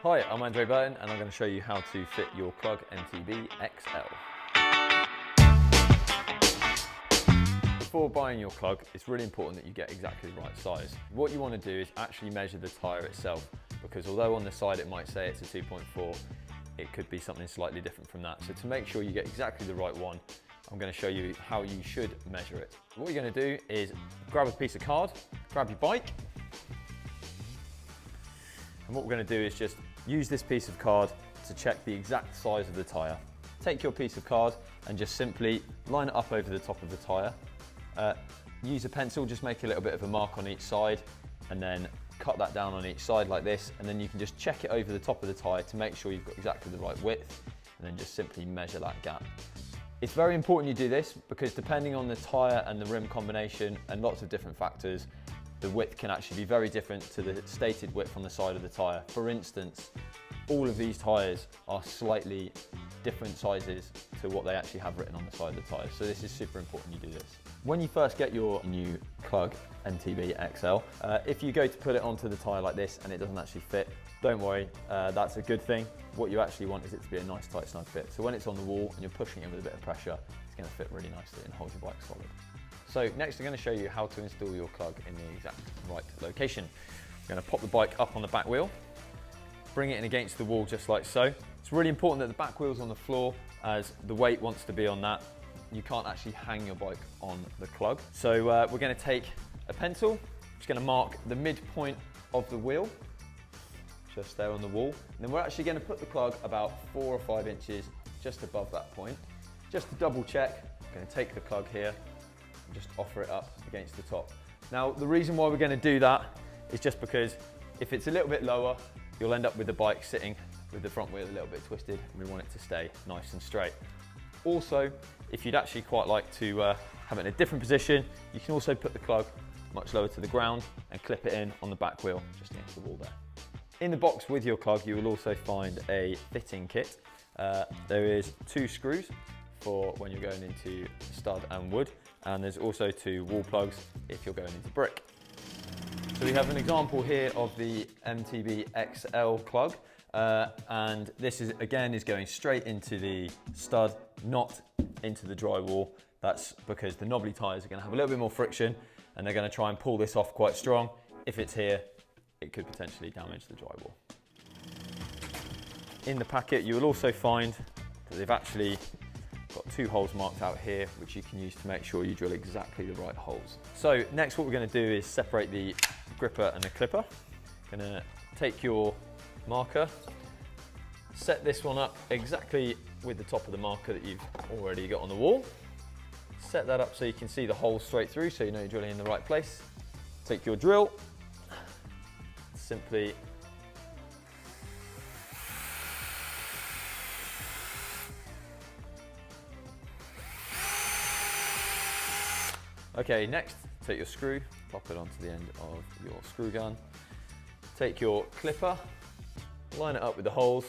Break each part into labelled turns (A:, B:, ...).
A: Hi, I'm Andre Burton and I'm going to show you how to fit your CLUG mtb XL. Before buying your CLUG, it's really important that you get exactly the right size. What you want to do is actually measure the tyre itself, because although on the side it might say it's a 2.4, it could be something slightly different from that. So to make sure you get exactly the right one, I'm going to show you how you should measure it. What you're going to do is grab a piece of card, grab your bike, and what we're going to do is just use this piece of card to check the exact size of the tyre. Take your piece of card and just simply line it up over the top of the tyre. Use a pencil, just make a little bit of a mark on each side and then cut that down on each side like this, and then you can just check it over the top of the tyre to make sure you've got exactly the right width, and then just simply measure that gap. It's very important you do this because depending on the tyre and the rim combination and lots of different factors, the width can actually be very different to the stated width on the side of the tyre. For instance, all of these tyres are slightly different sizes to what they actually have written on the side of the tyre. So this is super important you do this. When you first get your new CLUG mtb XL, if you go to put it onto the tyre like this and it doesn't actually fit, don't worry, that's a good thing. What you actually want is it to be a nice tight snug fit. So when it's on the wall and you're pushing it with a bit of pressure, it's going to fit really nicely and hold your bike solid. So next I'm going to show you how to install your CLUG in the exact right location. I'm going to pop the bike up on the back wheel, bring it in against the wall just like so. It's really important that the back wheel's on the floor as the weight wants to be on that. You can't actually hang your bike on the CLUG. So we're going to take a pencil, just going to mark the midpoint of the wheel, just there on the wall. And then we're actually going to put the CLUG about 4 or 5 inches just above that point. Just to double check, I'm going to take the CLUG here and just offer it up against the top. Now the reason why we're going to do that is just because if it's a little bit lower, you'll end up with the bike sitting with the front wheel a little bit twisted, and we want it to stay nice and straight. Also, if you'd actually quite like to have it in a different position, you can also put the CLUG much lower to the ground and clip it in on the back wheel just against the wall there. In the box with your CLUG, you will also find a fitting kit. There is 2 screws for when you're going into stud and wood, and there's also 2 wall plugs if you're going into brick. So we have an example here of the mtb XL CLUG, and this is going straight into the stud, not into the drywall. That's because the knobbly tyres are going to have a little bit more friction and they're going to try and pull this off quite strong. If it's here, it could potentially damage the drywall. In the packet, you will also find that they've actually got 2 holes marked out here, which you can use to make sure you drill exactly the right holes. So next what we're going to do is separate the gripper and the clipper. Going to take your marker, set this one up exactly with the top of the marker that you've already got on the wall. Set that up so you can see the holes straight through, so you know you're drilling in the right place. Take your drill, simply okay, next, take your screw, pop it onto the end of your screw gun. Take your clipper, line it up with the holes.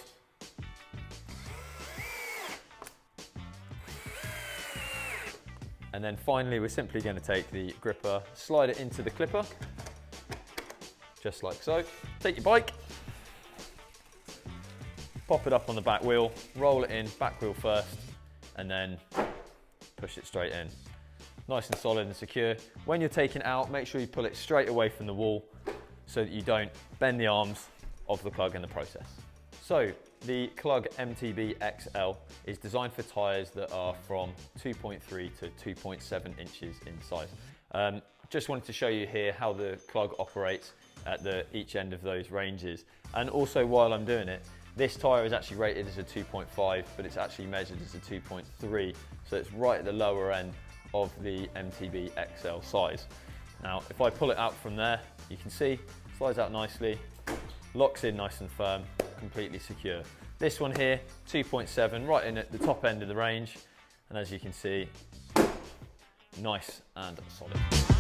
A: And then finally, we're simply going to take the gripper, slide it into the clipper, just like so. Take your bike, pop it up on the back wheel, roll it in, back wheel first, and then push it straight in. Nice and solid and secure. When you're taking it out, make sure you pull it straight away from the wall so that you don't bend the arms of the CLUG in the process. So the CLUG mtb XL is designed for tyres that are from 2.3 to 2.7 inches in size. Just wanted to show you here how the CLUG operates at each end of those ranges. And also while I'm doing it, this tyre is actually rated as a 2.5, but it's actually measured as a 2.3. So it's right at the lower end of the mtb XL size. Now, if I pull it out from there, you can see, slides out nicely, locks in nice and firm, completely secure. This one here, 2.7, right in at the top end of the range, and as you can see, nice and solid.